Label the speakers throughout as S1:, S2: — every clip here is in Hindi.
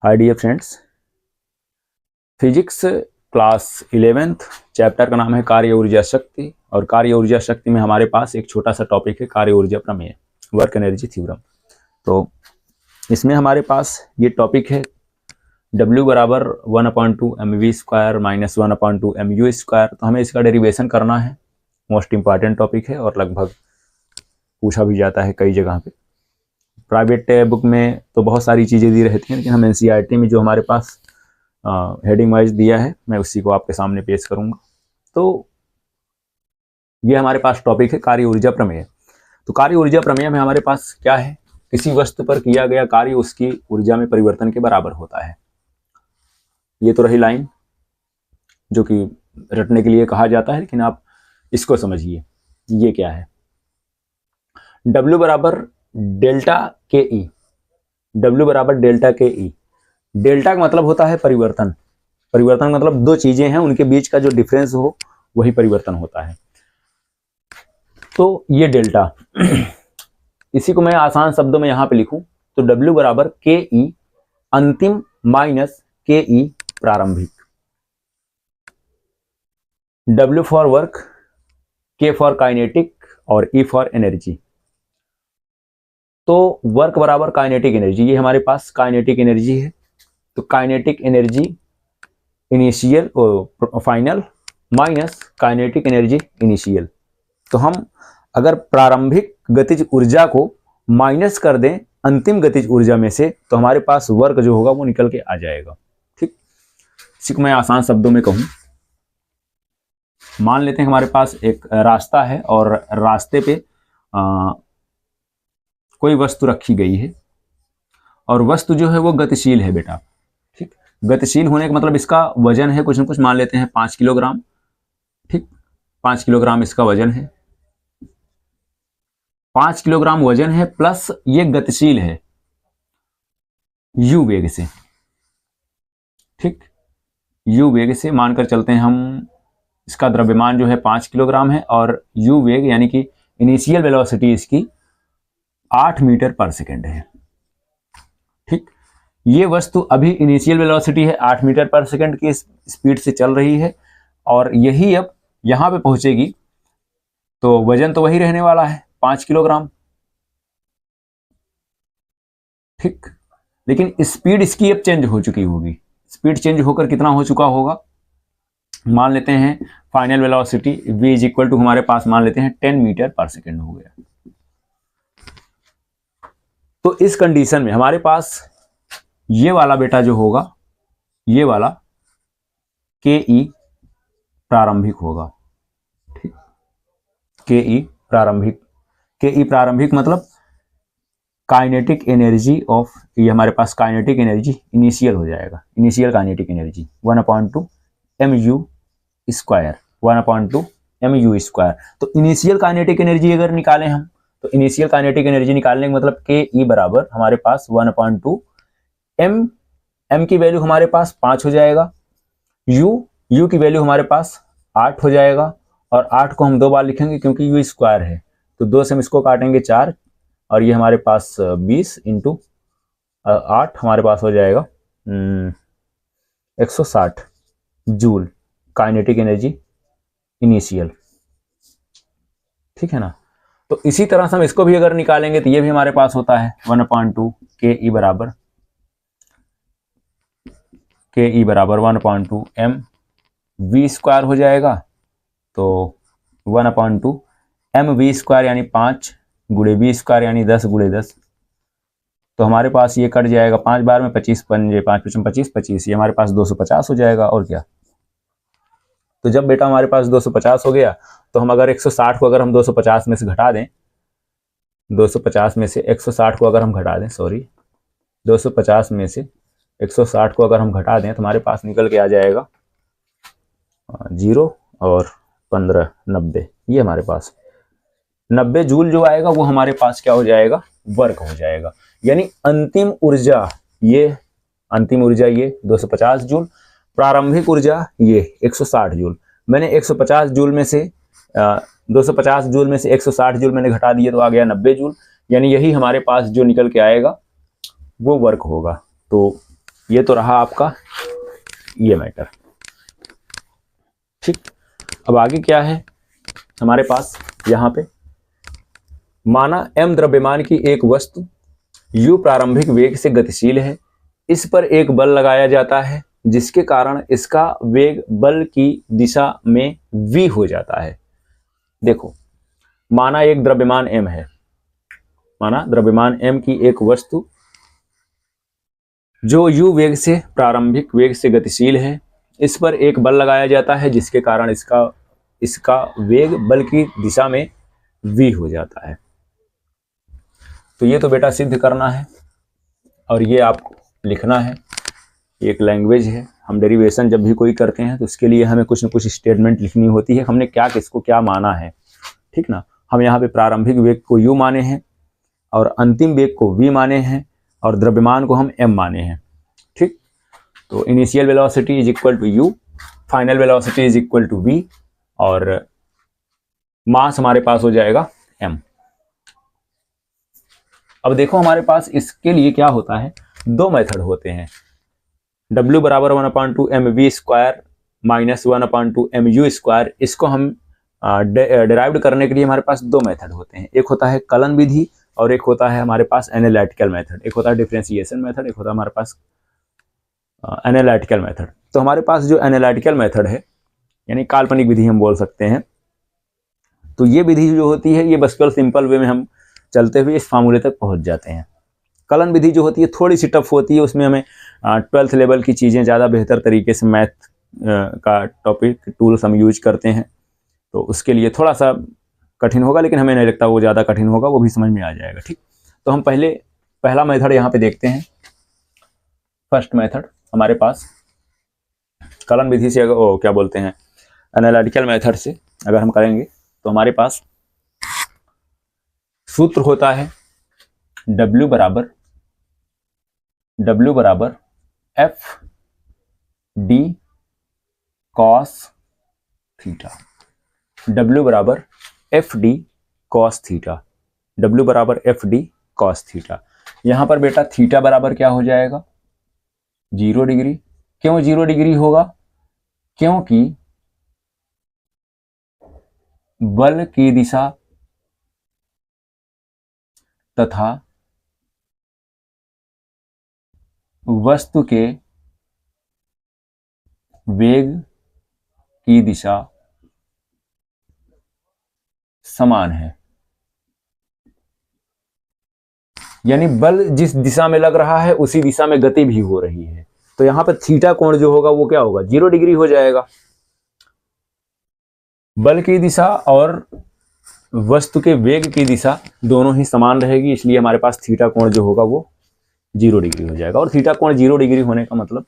S1: हाय dear friends, physics class 11th chapter का नाम है कार्य ऊर्जा शक्ति। और कार्य ऊर्जा शक्ति में हमारे पास एक छोटा सा टॉपिक है कार्य ऊर्जा प्रमेय, वर्क एनर्जी थ्योरम। तो इसमें हमारे पास ये टॉपिक है W बराबर 1/2 mv square minus 1/2 mu square. तो हमें इसका डेरिवेशन करना है। मोस्ट इंपॉर्टेंट टॉपिक है और लगभग पूछा भी जाता है कई जगह पे। प्राइवेट बुक में तो बहुत सारी चीज़ें दी रहती हैं, लेकिन हम एनसीईआरटी में जो हमारे पास हेडिंग वाइज दिया है मैं उसी को आपके सामने पेश करूंगा। तो ये हमारे पास टॉपिक है कार्य ऊर्जा प्रमेय। तो कार्य ऊर्जा प्रमेय में हमारे पास क्या है, किसी वस्तु पर किया गया कार्य उसकी ऊर्जा में परिवर्तन के बराबर होता है। ये तो रही लाइन जो कि रटने के लिए कहा जाता है, लेकिन आप इसको समझिए ये क्या है। W बराबर डेल्टा के ई। W बराबर डेल्टा के ई। डेल्टा का मतलब होता है परिवर्तन। परिवर्तन मतलब दो चीजें हैं उनके बीच का जो डिफरेंस हो वही परिवर्तन होता है। तो ये डेल्टा इसी को मैं आसान शब्दों में यहां पे लिखूं तो W बराबर के ई अंतिम माइनस के ई प्रारंभिक। W for work, K for kinetic और E फॉर एनर्जी। तो वर्क बराबर काइनेटिक एनर्जी, ये हमारे पास काइनेटिक एनर्जी है। तो kinetic energy initial final minus kinetic energy initial. तो हम अगर प्रारंभिक गतिज ऊर्जा को माइनस कर दें अंतिम गतिज ऊर्जा में से तो हमारे पास वर्क जो होगा वो निकल के आ जाएगा। ठीक, इसी को मैं आसान शब्दों में कहूं, मान लेते हैं हमारे पास एक रास्ता है और रास्ते पे कोई वस्तु रखी गई है और वस्तु जो है वो गतिशील है बेटा। ठीक, गतिशील होने का मतलब इसका वजन है कुछ न कुछ, मान लेते हैं 5 किलोग्राम। ठीक, 5 किलोग्राम इसका वजन है, 5 किलोग्राम वजन है प्लस ये गतिशील है यू वेग से। ठीक, यू वेग से मानकर चलते हैं हम, इसका द्रव्यमान जो है 5 किलोग्राम है और यू वेग यानी कि इनिशियल वेलोसिटी इसकी 8 मीटर पर सेकेंड है। ठीक, ये वस्तु अभी इनिशियल वेलोसिटी है 8 मीटर पर सेकेंड की स्पीड से चल रही है और यही अब यहां पे पहुंचेगी तो वजन तो वही रहने वाला है 5 किलोग्राम। ठीक, लेकिन स्पीड इसकी अब चेंज हो चुकी होगी। स्पीड चेंज होकर कितना हो चुका होगा, मान लेते हैं final velocity v is equal to हमारे पास मान लेते हैं 10 मीटर पर सेकेंड हो गया। तो इस कंडीशन में हमारे पास ये वाला बेटा जो होगा, ये वाला के ई प्रारंभिक होगा। ठीक, के ई प्रारंभिक, के ई प्रारंभिक मतलब काइनेटिक एनर्जी ऑफ, ये हमारे पास काइनेटिक एनर्जी इनिशियल हो जाएगा, initial kinetic energy 1/2 mu square, 1/2 mu square. तो इनिशियल काइनेटिक एनर्जी अगर निकालें हम तो इनिशियल काइनेटिक एनर्जी निकालने का मतलब के ई बराबर हमारे पास 1/2 m की वैल्यू हमारे पास 5 हो जाएगा, u की वैल्यू हमारे पास 8 हो जाएगा और 8 को हम 2 बार लिखेंगे क्योंकि u स्क्वायर है तो 2 से हम इसको काटेंगे 4 और ये हमारे पास 20 इंटू 8 हमारे पास हो जाएगा 160 जूल काइनेटिक एनर्जी इनिशियल। ठीक है ना। तो इसी तरह से हम इसको भी अगर निकालेंगे तो ये भी हमारे पास होता है 1/2 के ई बराबर 1/2 m v स्क्वायर हो जाएगा। तो 1/2 m v स्क्वायर यानी 5 गुणे v स्क्वायर यानी 10 गुणे 10। तो हमारे पास ये कट जाएगा 5 बार में 25 पंजे 5 5 25 25, ये हमारे पास 250 हो जाएगा। और क्या, तो जब बेटा हमारे पास 250 हो गया तो हम अगर 160 को अगर हम 250 में से घटा दें, 250 में से 160 को अगर हम घटा दें, सॉरी 250 में से 160 को अगर हम घटा दें तो हमारे पास निकल के आ जाएगा 0 और 15 90। ये हमारे पास 90 जूल जो आएगा वो हमारे पास क्या हो जाएगा, वर्क हो जाएगा। यानी अंतिम ऊर्जा ये 250 जूल, प्रारंभिक ऊर्जा ये 160 जूल। मैंने 150 जूल में से 250 जूल में से 160 जूल मैंने घटा दिए तो आ गया 90 जूल। यानी यही हमारे पास जो निकल के आएगा वो वर्क होगा। तो ये तो रहा आपका ये मैटर। ठीक, अब आगे क्या है हमारे पास यहाँ पे, माना m द्रव्यमान की एक वस्तु u प्रारंभिक वेग से गतिशील है, इस पर एक बल लगाया जाता है जिसके कारण इसका वेग बल की दिशा में v हो जाता है। देखो, माना एक द्रव्यमान m है, माना द्रव्यमान m की एक वस्तु जो u वेग से प्रारंभिक वेग से गतिशील है, इस पर एक बल लगाया जाता है जिसके कारण इसका वेग बल की दिशा में v हो जाता है। तो ये तो बेटा सिद्ध करना है और ये आपको लिखना है। एक लैंग्वेज है, हम डेरिवेशन जब भी कोई करते हैं तो उसके लिए हमें कुछ न कुछ स्टेटमेंट लिखनी होती है, हमने क्या किसको क्या माना है। ठीक ना, हम यहाँ पे प्रारंभिक वेग को u माने हैं और अंतिम वेग को v माने हैं और द्रव्यमान को हम m माने हैं। ठीक, तो initial velocity is equal to u, final velocity is equal to v और मास हमारे पास हो जाएगा m। अब देखो हमारे पास इसके लिए क्या होता है, दो मेथड होते हैं। W बराबर 1/2 mv square minus 1/2 mu square, इसको हम डिराइव्ड करने के लिए हमारे पास दो मेथड होते हैं। एक होता है कलन विधि और एक होता है हमारे पास एनालिटिकल मेथड। एक होता है डिफरेंशिएशन मेथड, एक होता है हमारे पास एनालिटिकल मेथड। तो हमारे पास जो एनालिटिकल मेथड है यानी काल्पनिक विधि हम बोल सकते हैं, तो ये विधि जो होती है ये बस सिंपल वे में हम चलते हुए इस फार्मूले तक पहुंच जाते हैं। कलन विधि जो होती है थोड़ी सी टफ होती है, उसमें हमें 12th लेवल की चीज़ें ज़्यादा बेहतर तरीके से मैथ का टॉपिक टूल्स हम यूज करते हैं, तो उसके लिए थोड़ा सा कठिन होगा, लेकिन हमें नहीं लगता वो ज़्यादा कठिन होगा, वो भी समझ में आ जाएगा। ठीक, तो हम पहला मेथड यहाँ पे देखते हैं। फर्स्ट मेथड हमारे पास कलन विधि से अगर क्या बोलते हैं एनालिटिकल मेथड से अगर हम करेंगे तो हमारे पास सूत्र होता है W बराबर F D cos theta. W बराबर F D cos theta, W बराबर एफ डी कॉस थीटा। यहाँ पर बेटा थीटा बराबर क्या हो जाएगा 0 डिग्री। क्यों 0 डिग्री होगा, क्योंकि बल की दिशा तथा वस्तु के वेग की दिशा समान है। यानी बल जिस दिशा में लग रहा है उसी दिशा में गति भी हो रही है, तो यहां पर थीटा कोण जो होगा वो क्या होगा 0 डिग्री हो जाएगा। बल की दिशा और वस्तु के वेग की दिशा दोनों ही समान रहेगी, इसलिए हमारे पास थीटा कोण जो होगा वो 0 डिग्री हो जाएगा। और थीटा कोण 0 डिग्री होने का मतलब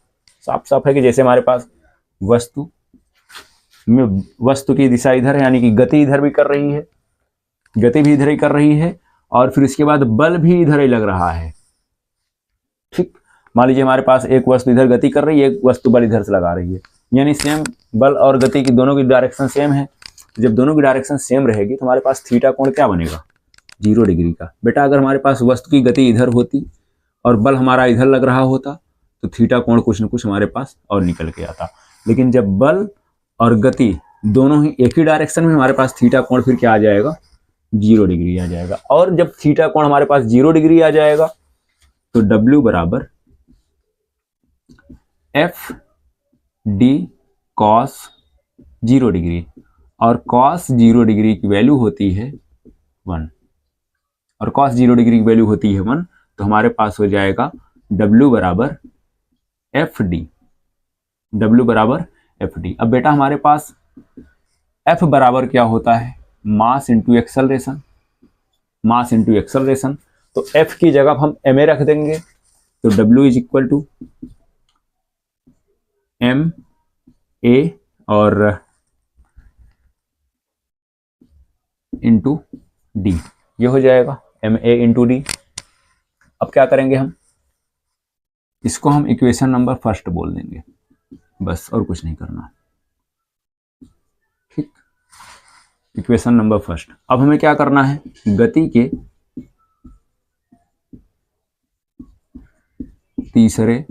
S1: साफ साफ है कि जैसे हमारे पास वस्तु की दिशा इधर है, यानी कि गति इधर भी कर रही है, गति भी इधर ही कर रही है, और फिर इसके बाद बल भी इधर ही लग रहा है। ठीक, मान लीजिए हमारे पास एक वस्तु इधर गति कर रही है, एक वस्तु बल इधर से लगा रही है, यानी सेम बल और गति की दोनों की डायरेक्शन सेम है। जब दोनों की डायरेक्शन सेम रहेगी तो हमारे पास थीटा कोण क्या बनेगा 0 डिग्री का। बेटा अगर हमारे पास वस्तु की गति इधर होती और बल हमारा इधर लग रहा होता तो थीटा कोण कुछ न कुछ हमारे पास और निकल के आता, लेकिन जब बल और गति दोनों ही एक ही डायरेक्शन में, हमारे पास थीटा कोण फिर क्या आ जाएगा 0 डिग्री आ जाएगा। और जब थीटा कोण हमारे पास 0 डिग्री आ जाएगा तो W बराबर एफ डी कॉस 0 डिग्री, और कॉस 0 डिग्री की वैल्यू होती है 1, और कॉस 0 डिग्री की वैल्यू होती है 1, तो हमारे पास हो जाएगा W बराबर एफ डी, W बराबर एफ डी। अब बेटा हमारे पास F बराबर क्या होता है mass into acceleration, mass into acceleration. तो F की जगह हम ma रख देंगे, तो W is equal to M A और इंटू डी, ये हो जाएगा ma इंटू डी। अब क्या करेंगे हम, इसको हम इक्वेशन नंबर फर्स्ट बोल देंगे, बस और कुछ नहीं करना। ठीक, इक्वेशन नंबर फर्स्ट। अब हमें क्या करना है, गति के तीसरे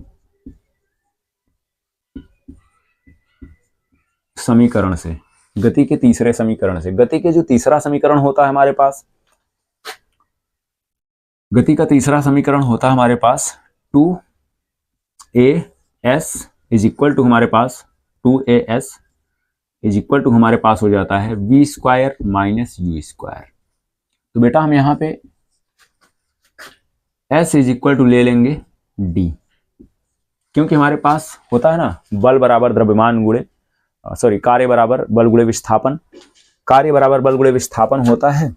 S1: समीकरण से, गति के तीसरे समीकरण से, गति के जो तीसरा समीकरण होता है हमारे पास, गति का तीसरा समीकरण होता है हमारे पास 2as इज इक्वल टू हमारे पास 2as इज इक्वल टू हमारे पास हो जाता है v square minus you square. तो बेटा हम यहाँ पे s इज इक्वल टू ले लेंगे d, क्योंकि हमारे पास होता है ना बल बराबर द्रव्यमान गुणे कार्य बराबर बल गुणे विस्थापन, कार्य बराबर बल गुणे विस्थापन होता है,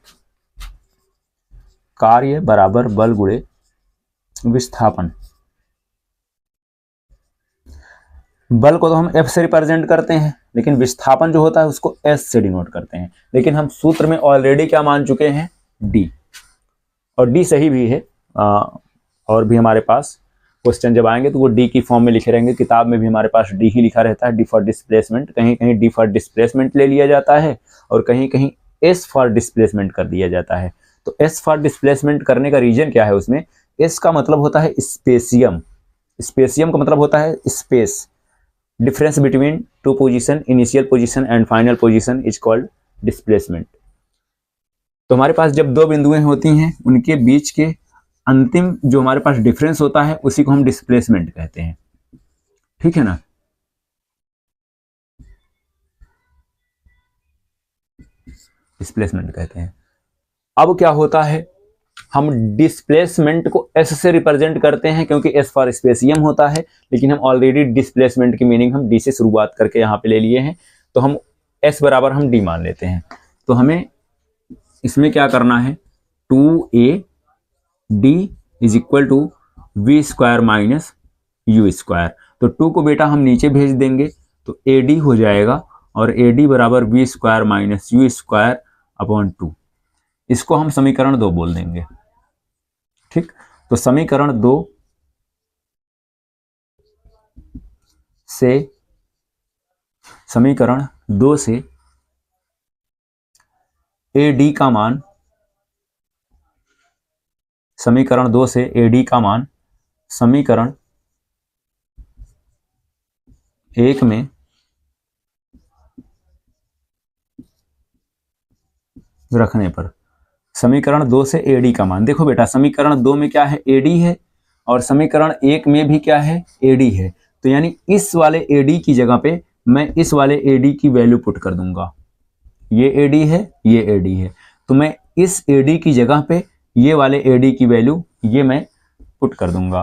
S1: कार्य बराबर बल गुणे विस्थापन। बल को तो हम F से रिप्रेजेंट करते हैं, लेकिन विस्थापन जो होता है उसको S से डिनोट करते हैं। लेकिन हम सूत्र में ऑलरेडी क्या मान चुके हैं, D, और D सही भी है। और भी हमारे पास क्वेश्चन जब आएंगे तो वो D की फॉर्म में लिखे रहेंगे, किताब में भी हमारे पास D ही लिखा रहता है, D फॉर डिस्प्लेसमेंट, कहीं कहीं D फॉर डिस्प्लेसमेंट ले लिया जाता है और कहीं कहीं S फॉर डिस्प्लेसमेंट कर दिया जाता है। तो S फॉर डिस्प्लेसमेंट करने का रीजन क्या है, उसमें S का मतलब होता है स्पेसियम, स्पेसियम का मतलब होता है space, difference between two position, initial position and final position is called displacement. तो हमारे पास जब दो बिंदुएं होती हैं उनके बीच के अंतिम जो हमारे पास डिफरेंस होता है उसी को हम डिस्प्लेसमेंट कहते हैं, ठीक है ना। डिस्प्लेसमेंट कहते हैं। अब क्या होता है, हम डिस्प्लेसमेंट को S से रिप्रेजेंट करते हैं क्योंकि S फॉर स्पेसियम होता है, लेकिन हम ऑलरेडी डिस्प्लेसमेंट की मीनिंग हम D से शुरुआत करके यहाँ पे ले लिए हैं, तो हम S बराबर हम D मान लेते हैं। तो हमें इसमें क्या करना है, 2AD is equal to V square minus U square. तो 2 को बेटा हम नीचे भेज देंगे तो AD हो जाएगा और AD बराबर V square minus U square upon 2। इसको हम समीकरण 2 बोल देंगे, ठीक। तो समीकरण 2 से, समीकरण 2 से AD का मान, समीकरण 2 से AD का मान समीकरण 1 में रखने पर, समीकरण 2 से AD का मान, देखो बेटा समीकरण 2 में क्या है, AD है, और समीकरण 1 में भी क्या है, AD है। तो यानी इस वाले AD की जगह पे मैं इस वाले AD की वैल्यू पुट कर दूंगा, ये AD है, ये AD है, तो मैं इस AD की जगह पे ये वाले AD की वैल्यू ये मैं पुट कर दूंगा।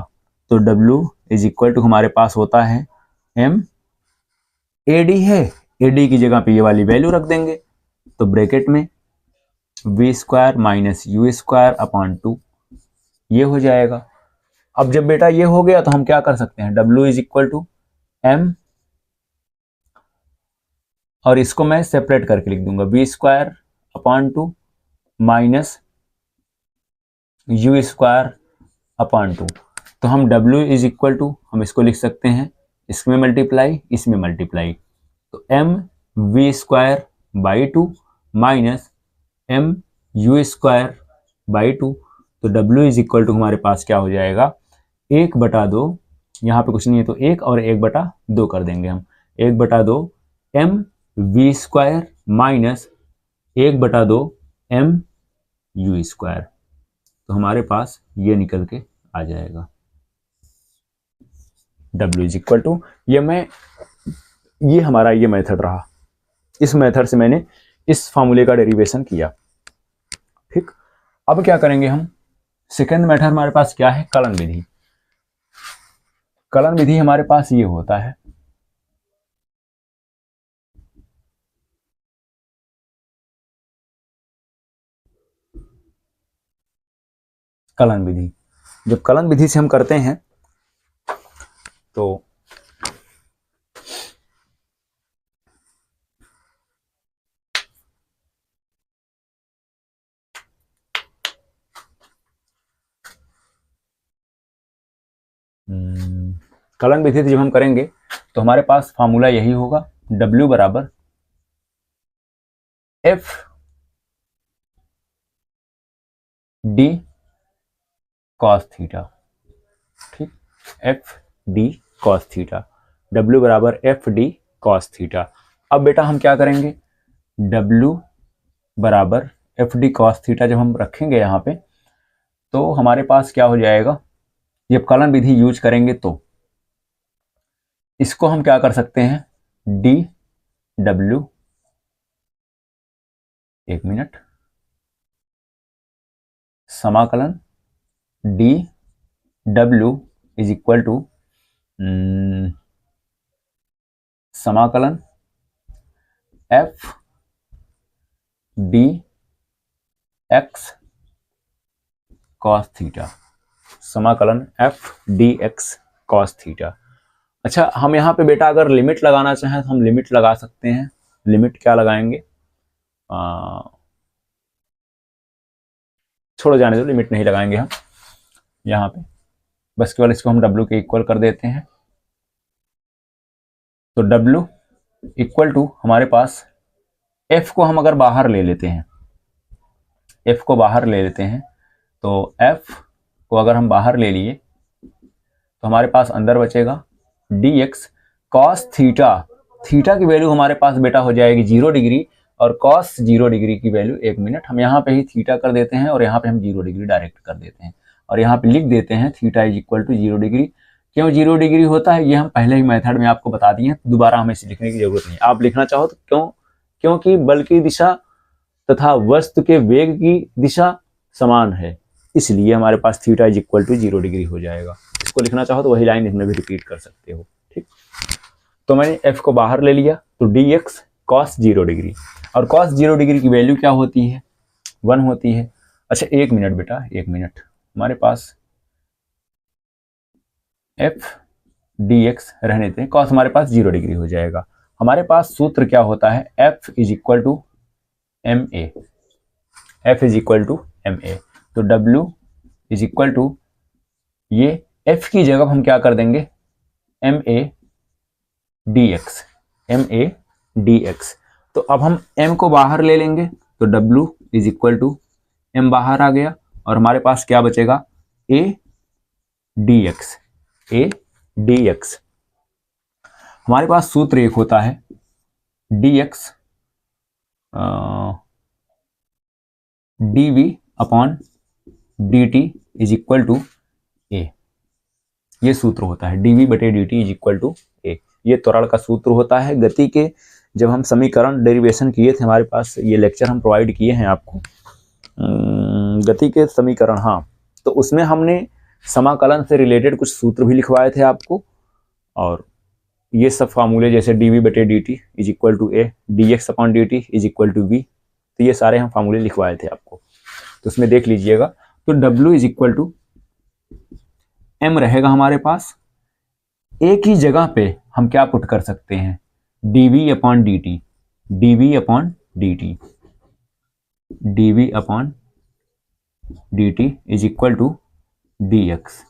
S1: तो W इज इक्वल टू हमारे पास होता है M, AD है, AD की जगह पे ये वाली वैल्यू रख देंगे, तो ब्रैकेट में V square minus U square upon 2 ये हो जाएगा। अब जब बेटा ये हो गया तो हम क्या कर सकते हैं, W is equal to M, और इसको मैं सेपरेट करके लिख दूंगा V square upon 2 minus U square upon 2। तो हम W इज इक्वल टू हम इसको लिख सकते हैं, इसमें मल्टीप्लाई इसमें मल्टीप्लाई, तो M V square by 2 minus M U square by 2। तो W इज इक्वल टू हमारे पास क्या हो जाएगा, 1/2, यहाँ पे कुछ नहीं है तो 1 और 1/2 कर देंगे हम, 1/2 M V square minus 1/2 M U square. तो हमारे पास ये निकल के आ जाएगा W इज इक्वल टू, ये हमारा ये मेथड रहा, इस मेथड से मैंने इस फॉर्मूले का डेरिवेशन किया, ठीक। अब क्या करेंगे हम, सेकेंड मेथड हमारे पास क्या है, कलन विधि। कलन विधि हमारे पास ये होता है, कलन विधि। जब कलन विधि से हम करते हैं तो कलन विधि से जब हम करेंगे तो हमारे पास फॉर्मूला यही होगा, W बराबर F D cos थीटा, ठीक, F D cos theta, W बराबर F D cos थीटा। अब बेटा हम क्या करेंगे, W बराबर एफ डी कॉस थीटा जब हम रखेंगे यहाँ पे, तो हमारे पास क्या हो जाएगा, जब कलन विधि यूज करेंगे तो इसको हम क्या कर सकते हैं, डी डब्ल्यू, एक मिनट, समाकलन D W is equal to समाकलन F D X cos theta, समाकलन F D X cos theta. अच्छा, हम यहाँ पे बेटा अगर लिमिट लगाना चाहें तो हम लिमिट लगा सकते हैं। लिमिट क्या लगाएंगे, छोड़ो जाने दो, लिमिट नहीं लगाएंगे हम यहाँ पे, बस केवल इसको हम W के इक्वल कर देते हैं। तो W इक्वल टू हमारे पास F को हम अगर बाहर ले लेते हैं, F को बाहर ले लेते हैं, तो F को अगर हम बाहर ले लिए तो हमारे पास अंदर बचेगा dx cos थीटा। थीटा की वैल्यू हमारे पास बेटा हो जाएगी 0 डिग्री और cos 0 डिग्री की वैल्यू, एक मिनट, हम यहाँ पे ही थीटा कर देते हैं और यहाँ पे हम 0 डिग्री डायरेक्ट कर देते हैं और यहाँ पे लिख देते हैं theta is equal to 0 degree. क्यों 0 डिग्री होता है, ये हम पहले ही मेथड में आपको बता दिए हैं, दोबारा हमें इसे लिखने की जरूरत नहीं। आप लिखना चाहो तो क्यों, क्योंकि बल की दिशा तथा वस्तु के वेग की दिशा समान है, इसलिए हमारे पास theta is equal to 0 degree हो जाएगा। इसको लिखना चाहो तो वही लाइन इसमें भी रिपीट कर सकते हो, ठीक। तो मैंने f को बाहर ले लिया, तो dx cos 0 डिग्री, और cos 0 डिग्री की वैल्यू क्या होती है, 1 होती है। अच्छा एक मिनट बेटा, एक मिनट, हमारे पास f dx रहने दें, cos हमारे पास 0 डिग्री हो जाएगा। हमारे पास सूत्र क्या होता है, f is equal to ma, f is equal to ma। तो w इज इक्वल टू, ये f की जगह हम क्या कर देंगे, ma dx, ma dx। तो अब हम m को बाहर ले लेंगे, तो w is equal to m बाहर आ गया और हमारे पास क्या बचेगा, a dx, a dx। हमारे पास सूत्र एक होता है dx dv upon dt is equal to a, ये सूत्र होता है dv बटे dt is equal to a। ये त्वरण का सूत्र होता है। गति के जब हम समीकरण डेरिवेशन किए थे, हमारे पास ये लेक्चर हम प्रोवाइड किए हैं आपको, गति के समीकरण, हाँ, तो उसमें हमने समाकलन से रिलेटेड कुछ सूत्र भी लिखवाए थे आपको, और ये सब फार्मूले जैसे dv बटे dt is equal to a, dx upon dt is equal to v, तो ये सारे हम फार्मूले लिखवाए थे आपको, तो उसमें देख लीजिएगा। तो w is equal to m रहेगा हमारे पास, एक ही जगह पे हम क्या पुट कर सकते हैं, dv upon dt, dv upon dt, dv upon dt is equal to dx,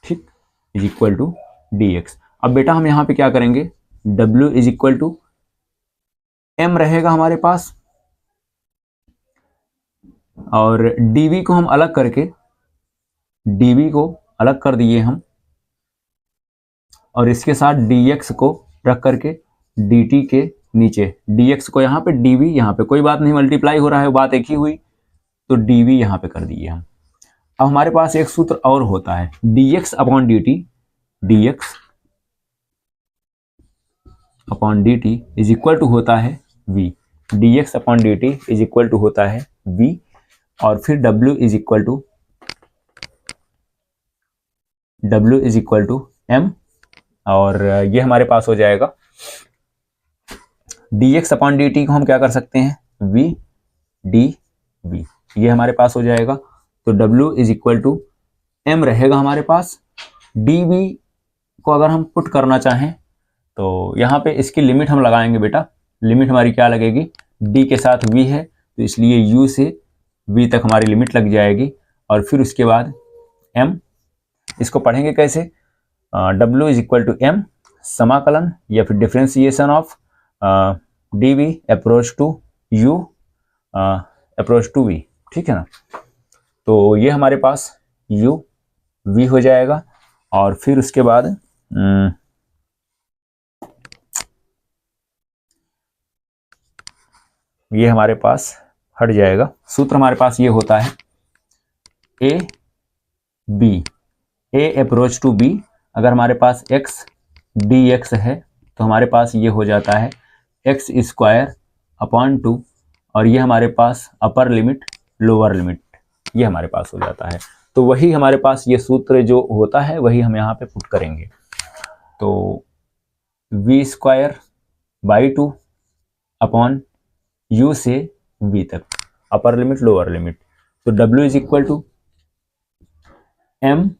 S1: ठीक, इज इक्वल टू dx। अब बेटा हम यहाँ पे क्या करेंगे, w is equal to m रहेगा हमारे पास, और dv को हम अलग करके, dv को अलग कर दिए हम, और इसके साथ dx को रख करके dt के नीचे, dx को यहाँ पे, dv यहाँ पे, कोई बात नहीं, मल्टीप्लाई हो रहा है, बात एक ही हुई, तो dv यहाँ पे कर दिए हम। अब हमारे पास एक सूत्र और होता है dx upon dt, dx upon dt is equal to होता है v, dx upon dt is equal to होता है v, और फिर w is equal to m, और ये हमारे पास हो जाएगा dx अपॉन dt को हम क्या कर सकते हैं, v dv, ये हमारे पास हो जाएगा। तो w is equal to m रहेगा हमारे पास, dv को अगर हम पुट करना चाहें तो यहाँ पे इसकी लिमिट हम लगाएंगे बेटा। लिमिट हमारी क्या लगेगी, d के साथ v है तो इसलिए u से v तक हमारी लिमिट लग जाएगी, और फिर उसके बाद m, इसको पढ़ेंगे कैसे, w is equal to m समाकलन या फिर differentiation of dv approach to u approach to v, ठीक है ना। तो ये हमारे पास u v हो जाएगा, और फिर उसके बाद ये हमारे पास हट जाएगा। सूत्र हमारे पास ये होता है A B, A approach to B. अगर हमारे पास एक्स डी एक्स है तो हमारे पास ये हो जाता है एक्स स्क्वायर अपॉन 2, और ये हमारे पास अपर लिमिट लोअर लिमिट ये हमारे पास हो जाता है। तो वही हमारे पास ये सूत्र जो होता है वही हम यहाँ पे पुट करेंगे। तो V square by 2 upon U से वी तक, अपर लिमिट लोअर लिमिट। तो W is equal to M,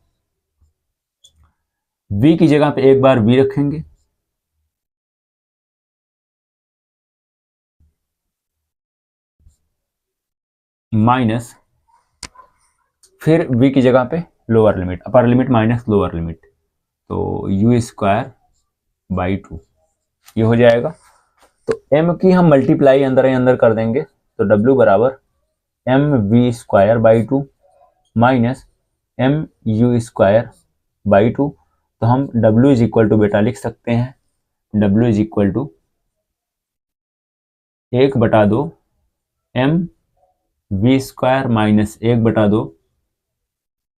S1: V की जगह पे एक बार वी रखेंगे, माइनस फिर v की जगह पे lower limit, upper limit minus lower limit, तो यू स्क्वायर बाई 2 ये हो जाएगा। तो m की हम मल्टीप्लाई अंदर ही अंदर कर देंगे, तो w बराबर M V square by 2 minus M U square by 2। तो हम w इज इक्वल टू बेटा लिख सकते हैं, w is equal to 1/2 M V square minus 1/2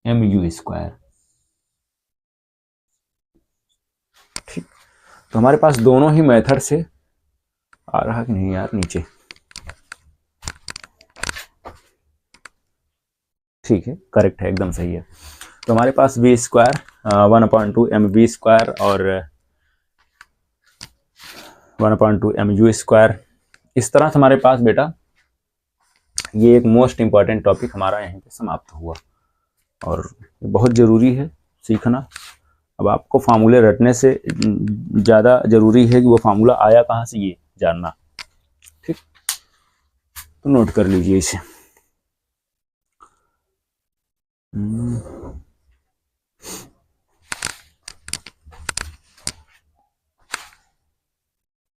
S1: M U square. ठीक, तो हमारे पास दोनों ही मेथड से आ रहा कि नहीं यार नीचे, ठीक है, करेक्ट है, एकदम सही है। तो हमारे पास V square 1/2 M V square और 1/2 एम यू स्क्वायर, इस तरह से हमारे पास बेटा ये एक मोस्ट इंपॉर्टेंट टॉपिक हमारा यहीं पे समाप्त हुआ, और बहुत ज़रूरी है सीखना। अब आपको फार्मूले रटने से ज़्यादा ज़रूरी है कि वो फार्मूला आया कहाँ से ये जानना। ठीक, तो नोट कर लीजिए इसे।